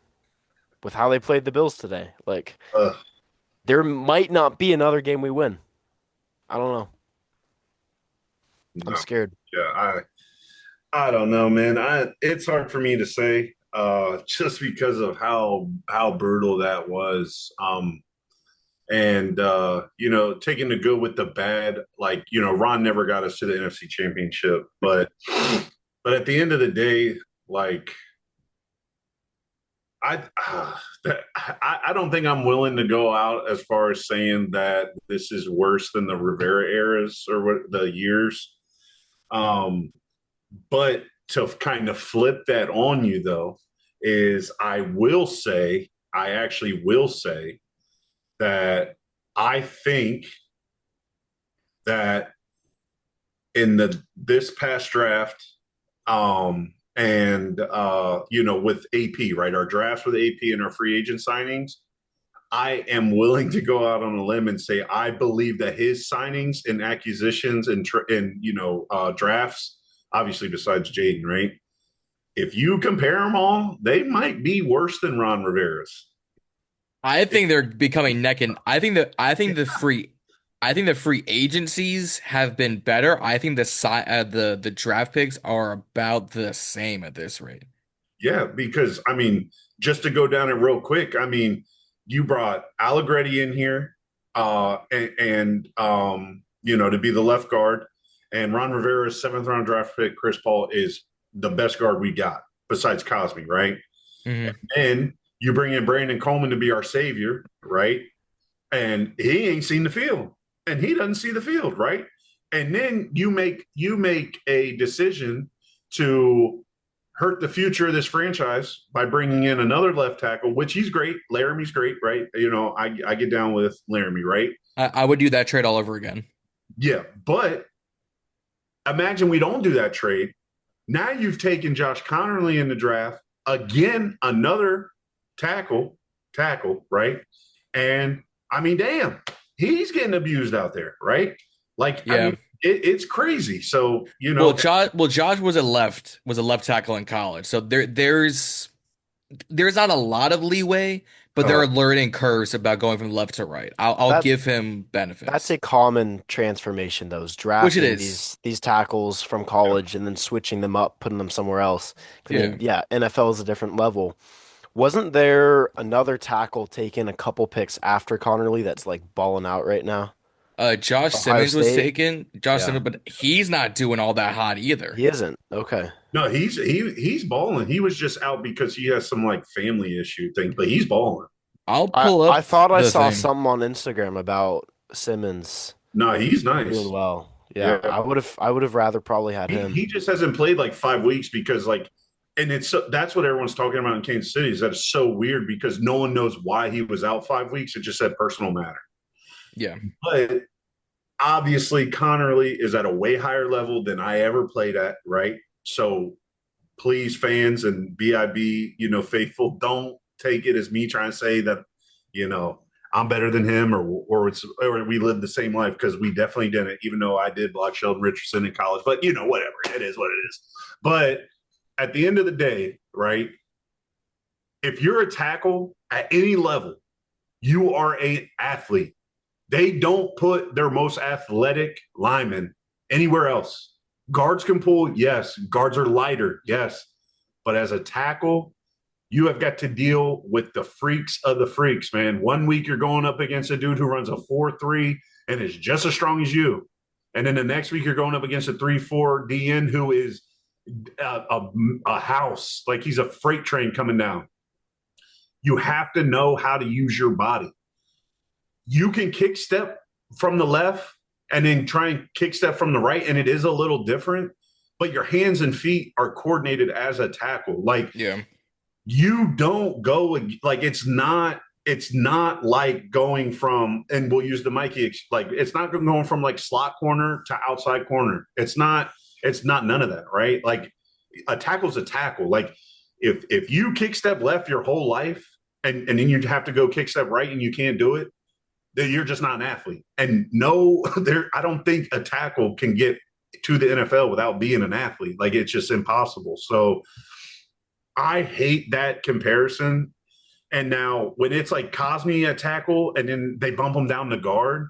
with how they played the Bills today. Like Ugh, there might not be another game we win. I don't know. I'm no. scared. Yeah, I don't know, man. It's hard for me to say, just because of how brutal that was. And taking the good with the bad, like, Ron never got us to the NFC Championship, but at the end of the day, like I I don't think I'm willing to go out as far as saying that this is worse than the Rivera eras or what the years. Um, but to kind of flip that on you though, is I actually will say that I think that in this past draft, with AP, right, our drafts with AP and our free agent signings, I am willing to go out on a limb and say I believe that his signings and acquisitions and drafts, obviously besides Jaden, right? If you compare them all, they might be worse than Ron Rivera's. I think they're becoming neck and I think the free agencies have been better. I think the draft picks are about the same at this rate. Yeah, because I mean, just to go down it real quick, I mean, you brought Allegretti in here, to be the left guard, and Ron Rivera's seventh round draft pick, Chris Paul, is the best guard we got besides Cosme, right? Hmm. And you bring in Brandon Coleman to be our savior, right? And he ain't seen the field, and he doesn't see the field, right? And then you make a decision to hurt the future of this franchise by bringing in another left tackle, which he's great. Laramie's great, right? I get down with Laramie, right? I would do that trade all over again. Yeah, but imagine we don't do that trade. Now you've taken Josh Connerly in the draft again, another tackle, right? And I mean, damn, he's getting abused out there, right? Like, Yeah. I mean, it's crazy. So Josh was a left tackle in college, so there's not a lot of leeway, but there are learning curves about going from left to right. I'll give him benefits. That's a common transformation, those Which it drafting is. these tackles from college and then switching them up, putting them somewhere else. I mean, yeah, NFL is a different level. Wasn't there another tackle taken a couple picks after Connerly that's like balling out right now? Josh Ohio Simmons was State? taken. Josh Yeah. Simmons, but he's not doing all that hot either. He isn't. Okay. no, he's balling. He was just out because he has some like family issue thing, but he's balling. I'll pull up. I thought I the saw thing. something on Instagram about Simmons No, he's nice. doing well. Yeah, Yeah. I would have rather probably had him. He just hasn't played like 5 weeks because and that's what everyone's talking about in Kansas City is that it's so weird because no one knows why he was out 5 weeks. It just said personal matter. Yeah. But obviously Connerly is at a way higher level than I ever played at, right? So please, fans and BIB, faithful, don't take it as me trying to say that, I'm better than him or we live the same life because we definitely didn't, even though I did block Sheldon Richardson in college. But whatever. It is what it is. But at the end of the day, right, if you're a tackle at any level, you are an athlete. They don't put their most athletic linemen anywhere else. Guards can pull, yes. Guards are lighter, yes. But as a tackle, you have got to deal with the freaks of the freaks, man. 1 week you're going up against a dude who runs a 4.3 and is just as strong as you. And then the next week you're going up against a 3-4 DN who is a house. Like he's a freight train coming down. You have to know how to use your body. You can kick step from the left and then try and kick step from the right, and it is a little different, but your hands and feet are coordinated as a tackle. Like, you don't go like it's not like going from, and we'll use the Mikey, like it's not going from like slot corner to outside corner. It's not none of that, right? Like a tackle's a tackle. Like if you kick step left your whole life and then you have to go kick step right and you can't do it, then you're just not an athlete. And I don't think a tackle can get to the NFL without being an athlete. Like it's just impossible. So I hate that comparison. And now when it's like Cosme at tackle and then they bump him down to guard,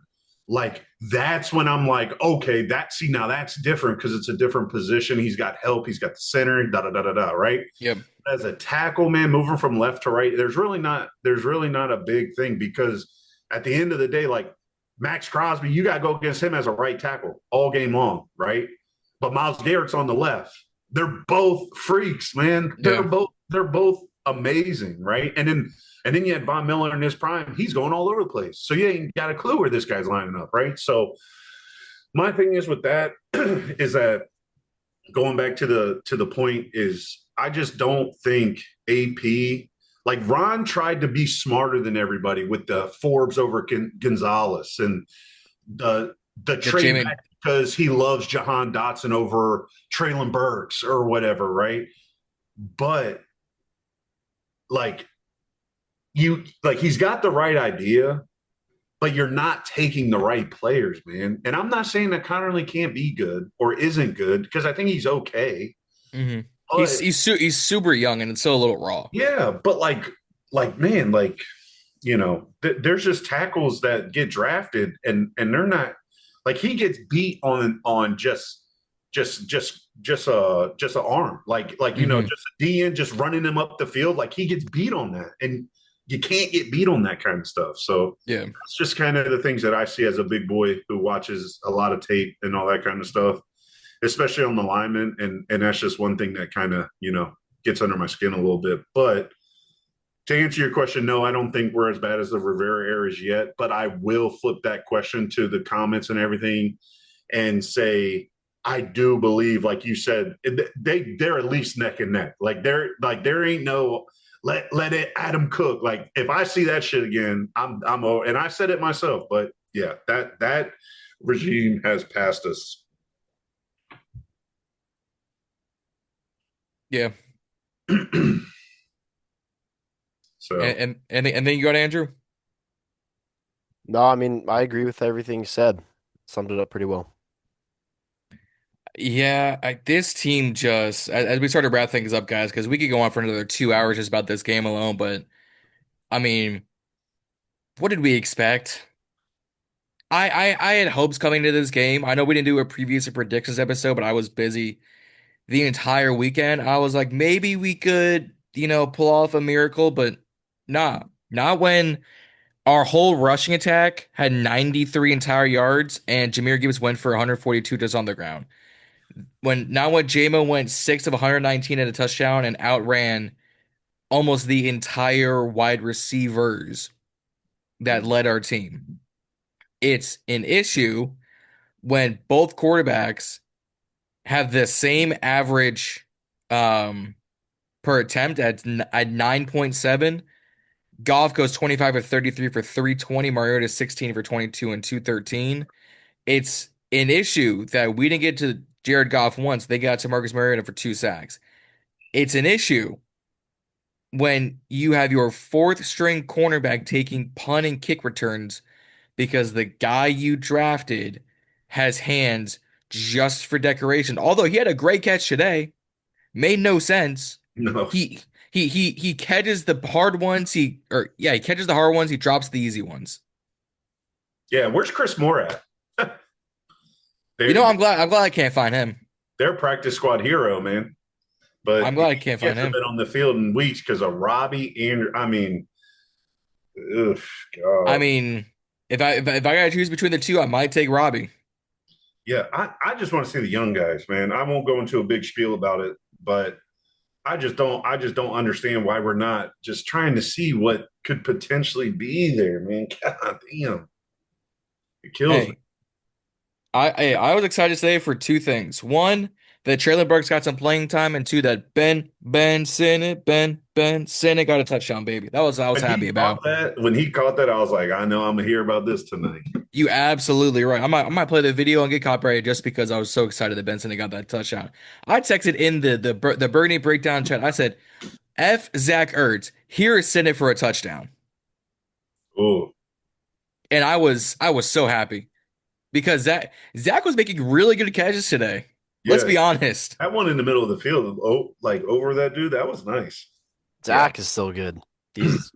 like that's when I'm like, okay, now that's different because it's a different position. He's got help. He's got the center, right? Yep. As a tackle, man, moving from left to right, there's really not a big thing because at the end of the day, like Max Crosby, you got to go against him as a right tackle all game long, right? But Myles Garrett's on the left. They're both freaks, man. They're both amazing, right? And then you had Von Miller in his prime. He's going all over the place. So you ain't got a clue where this guy's lining up, right? So my thing is with that is that going back to the point is I just don't think AP, like Ron tried to be smarter than everybody with the Forbes over Gonzalez and the trade back because he loves Jahan Dotson over Traylon Burks or whatever, right? But he's got the right idea, but you're not taking the right players, man. And I'm not saying that Connerly can't be good or isn't good because I think he's okay. Mm-hmm. He's super young and it's still a little raw. Yeah, but man, there's just tackles that get drafted and they're not like he gets beat on just an arm, just a DN just running him up the field. Like he gets beat on that, and you can't get beat on that kind of stuff. So it's just kind of the things that I see as a big boy who watches a lot of tape and all that kind of stuff, especially on the linemen. And that's just one thing that kind of, gets under my skin a little bit. But to answer your question, no, I don't think we're as bad as the Rivera eras yet, but I will flip that question to the comments and everything and say, I do believe, like you said, they're at least neck and neck. There ain't no let it Adam cook. Like if I see that shit again, I'm over. And I said it myself, but yeah, that regime has passed us. Yeah. So and then you got Andrew. No, I mean I agree with everything you said. Summed it up pretty well. Yeah, this team just as we start to wrap things up, guys, because we could go on for another 2 hours just about this game alone. But I mean, what did we expect? I had hopes coming into this game. I know we didn't do a previous predictions episode, but I was busy the entire weekend. I was like, maybe we could, pull off a miracle, but nah, not when our whole rushing attack had 93 entire yards and Jahmyr Gibbs went for 142 just on the ground. When Jahmyr went 6 of 119 at a touchdown and outran almost the entire wide receivers that led our team. It's an issue when both quarterbacks have the same average per attempt at 9.7. Goff goes 25 for 33 for 320. Mariota 16 for 22 and 213. It's an issue that we didn't get to Jared Goff once. They got to Marcus Mariota for 2 sacks. It's an issue when you have your fourth string cornerback taking punt and kick returns because the guy you drafted has hands just for decoration. Although he had a great catch today, made no sense. No. He catches the hard ones. He catches the hard ones. He drops the easy ones. Yeah, where's Chris Moore at? I'm glad I can't find him. They're practice squad hero, man. But I'm glad I can't find him. Been on the field in weeks because of Robbie and God. I mean, if I gotta choose between the two, I might take Robbie. Yeah, I just want to see the young guys, man. I won't go into a big spiel about it, but I just don't understand why we're not just trying to see what could potentially be there, man. God damn. It kills me. Hey, I was excited today for two things. One, that Traylon Burks got some playing time, and two, that Ben Sinnott got a touchdown, baby. That was I was happy about. When he caught that, I was like, I know I'm gonna hear about this tonight. You absolutely right. I might play the video and get copyrighted just because I was so excited that Ben Sinnott got that touchdown. I texted in the Burgundy breakdown chat. I said, "F Zach Ertz, here is Sinnott for a touchdown," Oh, and I was so happy because Zach was making really good catches today. Let's yeah. be honest. That one in the middle of the field, like over that dude, that was nice. Zach is still good. He's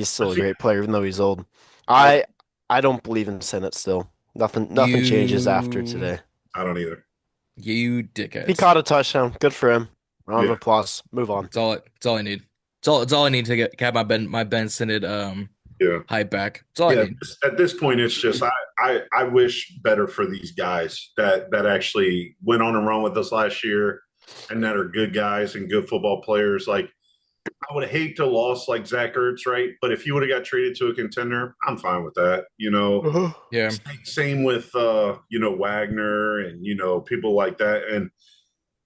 still a Especially- great player, even though he's old. I don't believe in Senate still. Nothing changes after today. I don't either. You If he dickheads. caught a touchdown, good for him. Round Yeah. of applause. Move on. It's all I need. It's all I need to have my Ben Sinnott Yeah. hype back. It's all I Yeah, need. at this point, it's just I wish better for these guys that actually went on and run with us last year and that are good guys and good football players. Like I would hate to lost like Zach Ertz, right? But if he would have got traded to a contender, I'm fine with that. Yeah. Same with Wagner and people like that. And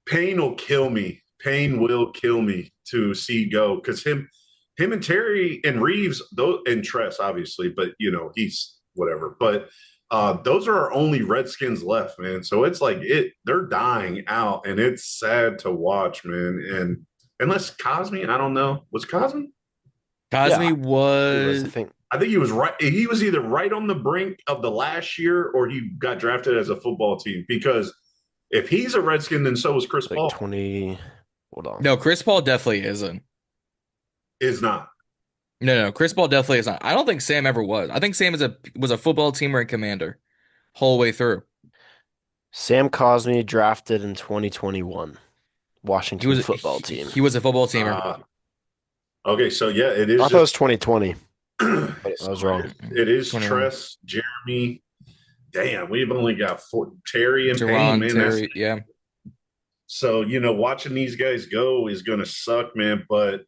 Payne will kill me. Payne will kill me to see go because him and Terry and Reeves, those and Tress, obviously, but he's whatever. But those are our only Redskins left, man. So it's like they're dying out, and it's sad to watch, man. And unless Cosme, I don't know, was Cosme? Cosme He was I think. I think he was right. He was either right on the brink of the last year, or he got drafted as a football team. Because if he's a Redskin, then so is Chris Like Paul. 20. Hold on. no. Chris Paul definitely isn't. Is not. No. Chris Paul definitely is not. I don't think Sam ever was. I think Sam was a football teamer and commander, whole way through. Sam Cosme drafted in 2021. He Washington was football team. He was a football teamer. Okay, so yeah, it is. I thought it was 2020. I was wrong. It is 21. Tress, Jeremy. Damn, we've only got Terry and Payne, Jerron, man. Terry, yeah. So watching these guys go is going to suck, man. But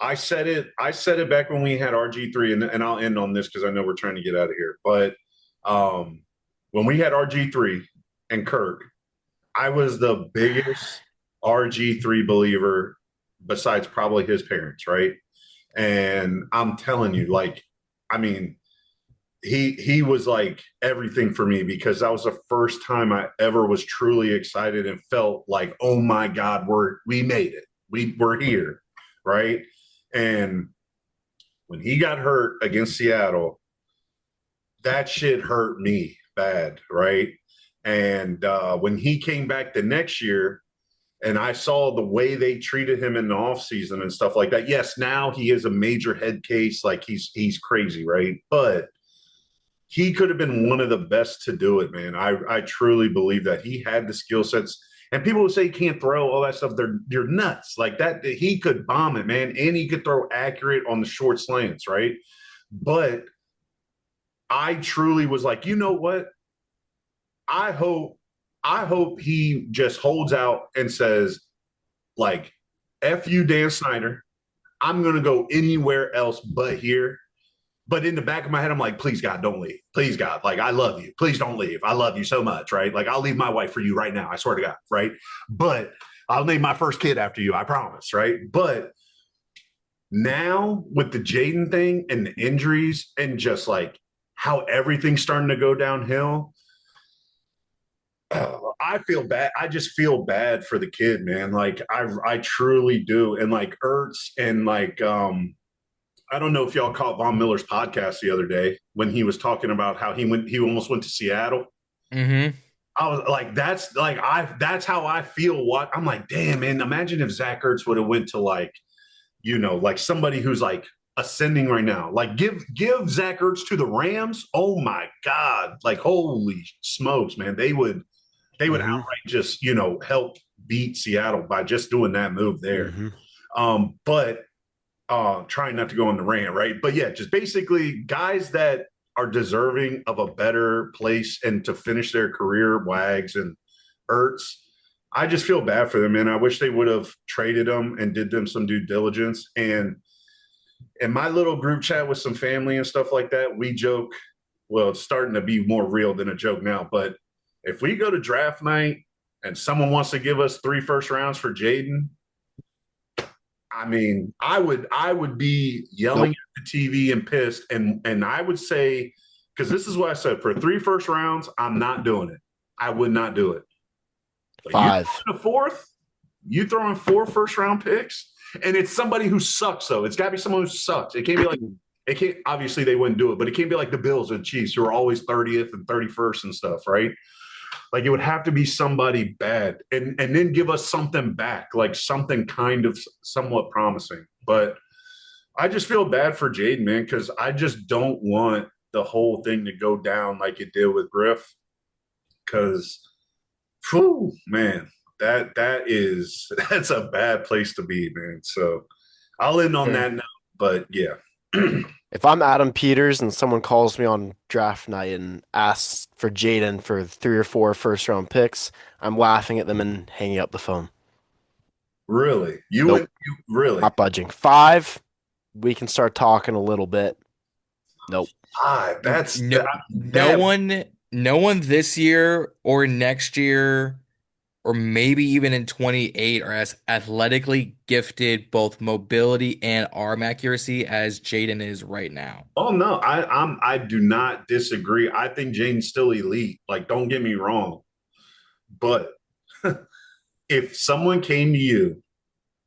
I said it back when we had RG3, and I'll end on this because I know we're trying to get out of here. But when we had RG3 and Kirk, I was the biggest RG3 believer besides probably his parents, right? And I'm telling you, he was like everything for me because that was the first time I ever was truly excited and felt like, oh my God, we made it. We're here, right? And when he got hurt against Seattle, that shit hurt me bad, right? And when he came back the next year, and I saw the way they treated him in the offseason and stuff like that. Yes, now he is a major head case, like he's crazy, right? But he could have been one of the best to do it, man. I truly believe that he had the skill sets. And people would say he can't throw all that stuff. You're nuts. Like that, he could bomb it, man. And he could throw accurate on the short slants, right? But I truly was like, you know what? I hope he just holds out and says, like, F you, Dan Snyder. I'm going to go anywhere else but here. But in the back of my head, I'm like, please, God, don't leave. Please, God, like, I love you. Please don't leave. I love you so much, right? Like, I'll leave my wife for you right now. I swear to God, right? But I'll name my first kid after you. I promise, right? But now with the Jaden thing and the injuries and just, like, how everything's starting to go downhill, I feel bad. I just feel bad for the kid, man. Like I truly do. And like Ertz and like I don't know if y'all caught Von Miller's podcast the other day when he was talking about how he almost went to Seattle. Mm-hmm. I was like, that's how I feel. What I'm like, damn, man. Imagine if Zach Ertz would have went to like somebody who's like ascending right now. Like give Zach Ertz to the Rams. Oh my God! Like holy smokes, man. They would outright just help beat Seattle by just doing that move there. But trying not to go on the rant, right? But yeah, just basically guys that are deserving of a better place and to finish their career, Wags and Ertz. I just feel bad for them, man. I wish they would have traded them and did them some due diligence. And in my little group chat with some family and stuff like that, we joke. Well, it's starting to be more real than a joke now. But if we go to draft night and someone wants to give us 3 first rounds for Jaden, I mean, I would be yelling at the TV and pissed, and I would say, because this is what I said, for 3 first rounds, I'm not doing it. I would not do it. But 5. You throwing a 4th? You throwing 4 first round picks? And it's somebody who sucks, though. It's got to be someone who sucks. It can't be like it can't. Obviously, they wouldn't do it, but it can't be like the Bills or the Chiefs who are always 30th and 31st and stuff, right? Like it would have to be somebody bad, and then give us something back, like something kind of somewhat promising. But I just feel bad for Jaden, man, because I just don't want the whole thing to go down like it did with Griff. Because, man, that's a bad place to be, man. So I'll end on that note. But yeah. If I'm Adam Peters and someone calls me on draft night and asks for Jaden for 3 or 4 first round picks, I'm laughing at them and hanging up the phone. Really? Nope. You really? Not budging. 5, we can start talking a little bit. Nope. 5. That's no one this year or next year or maybe even in 28 are as athletically gifted, both mobility and arm accuracy, as Jaden is right now. Oh no, I do not disagree. I think Jaden's still elite. Like, don't get me wrong. But if someone came to you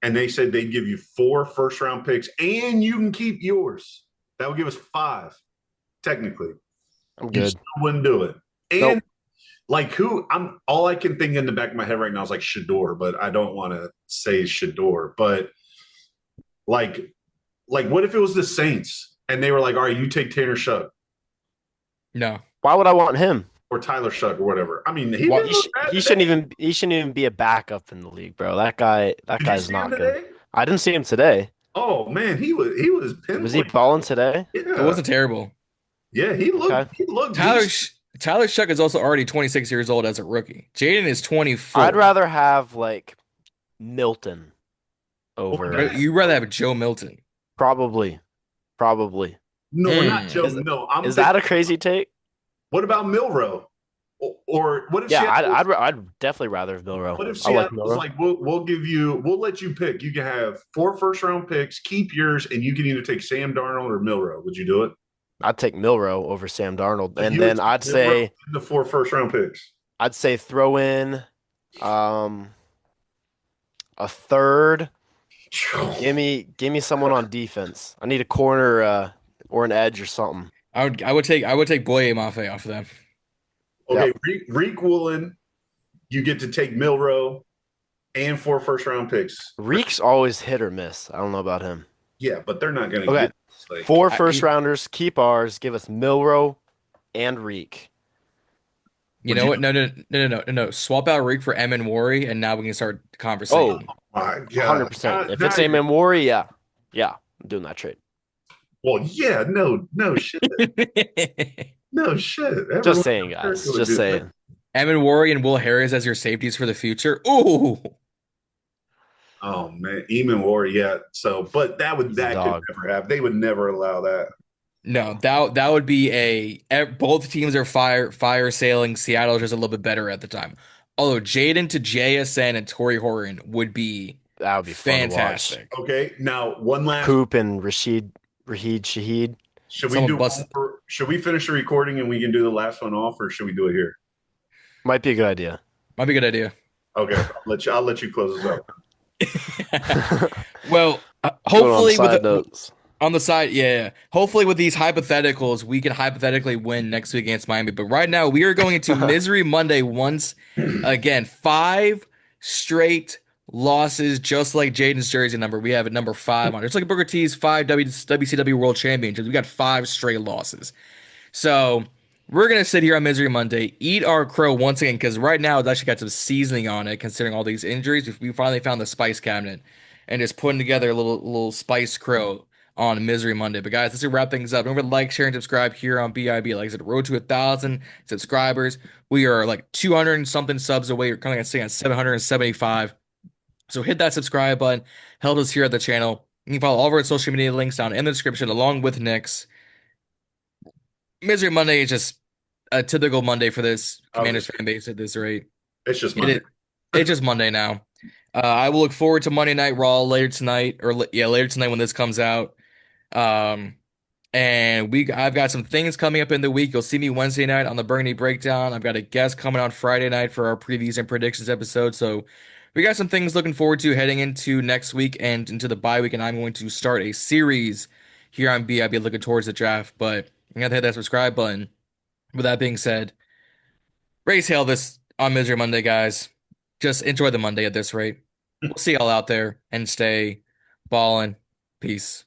and they said they'd give you 4 first round picks and you can keep yours, that would give us 5, technically. I'm You good. still wouldn't do it. And Nope. like all I can think in the back of my head right now is like Shador, but I don't want to say Shador. But like what if it was the Saints and they were like, all right, you take Tanner Shuck No. Why would I want him? or Tyler Shuck or whatever? I mean, He shouldn't even be a backup in the league, bro. That guy's not good. I didn't see him today. Oh man, he was pinpoint. Was he balling today? It wasn't terrible. Yeah, he looked Okay. he looked Tyler Shuck is also already 26 years old as a rookie. Jaden is 24. I'd rather have like Milton over. Okay. You'd rather have Joe Milton. Probably. No, not Joe. Is- No, Is that a crazy take? what about Milrow? Or what if Yeah, Seattle, I'd definitely rather have Milrow. what if I like Seattle was Milrow. like, we'll let you pick. You can have 4 first round picks, keep yours, and you can either take Sam Darnold or Milrow. Would you do it? I'd take Milrow over Sam Darnold, If and you would then take I'd Milrow say and the 4 first round picks. throw in a third. Give me someone on defense. I need a corner or an edge or something. I would take Boye Mafe off of them. Okay, Yep. Reek Woolen, you get to take Milrow and 4 first round picks. Reek's always hit or miss. I don't know about him. Yeah, but they're not going to Okay. get like, 4 first rounders, keep ours. Give us Milrow and Reek. You Would know you- what? No. Swap out Reek for Emin Worry, and now we can start the conversation. my God. 100%. If it's Now- Amon Worry, yeah, I'm doing that trade. Well, yeah, no shit. No shit. Everyone Just saying, guys. would Just do saying. that. Emin Worry and Will Harris as your safeties for the future. Ooh. Oh man, Eamon Ward, yeah. So, but that He's a could dog. never happen. They would never allow that. No, that would be both teams are fire sailing. Seattle's just a little bit better at the time. Although Jaden to JSN and Torrey Horan would be That would be fun fantastic. Okay, now one to watch. last. Coop and Raheed Shaheed. Should we Someone do? bust- Should we finish the recording and we can do the last one off, or should we do it here? Might be a good idea. Might be a good idea. Okay, I'll let you close this up. Well, Going on hopefully side notes. on the side, yeah. Hopefully with these hypotheticals, we can hypothetically win next week against Miami. But right now, we are going into Misery Monday once again. 5 straight losses, just like Jaden's jersey number. We have it number 5 on it. It's like Booker T's 5 WCW World Championships. We got 5 straight losses. So we're going to sit here on Misery Monday, eat our crow once again, because right now it's actually got some seasoning on it, considering all these injuries. We finally found the spice cabinet and just putting together a little spice crow on Misery Monday. But guys, let's wrap things up. Remember to like, share, and subscribe here on BIB. Like I said, road to 1,000 subscribers. We are like 200 and something subs away. We're coming at 775. So hit that subscribe button. Help us here at the channel. You can follow all of our social media links down in the description along with Nick's. Misery Monday is just a typical Monday for this Commanders fan base at this rate. It's just Monday. It's just Monday now. I will look forward to Monday Night Raw later tonight, later tonight when this comes out. And I've got some things coming up in the week. You'll see me Wednesday night on the Burgundy Breakdown. I've got a guest coming on Friday night for our previews and predictions episode. So we got some things looking forward to heading into next week and into the bye week. And I'm going to start a series here on BIB looking towards the draft. But you got to hit that subscribe button. With that being said, raise hail this on Misery Monday, guys. Just enjoy the Monday at this rate. We'll see y'all out there and stay ballin'. Peace.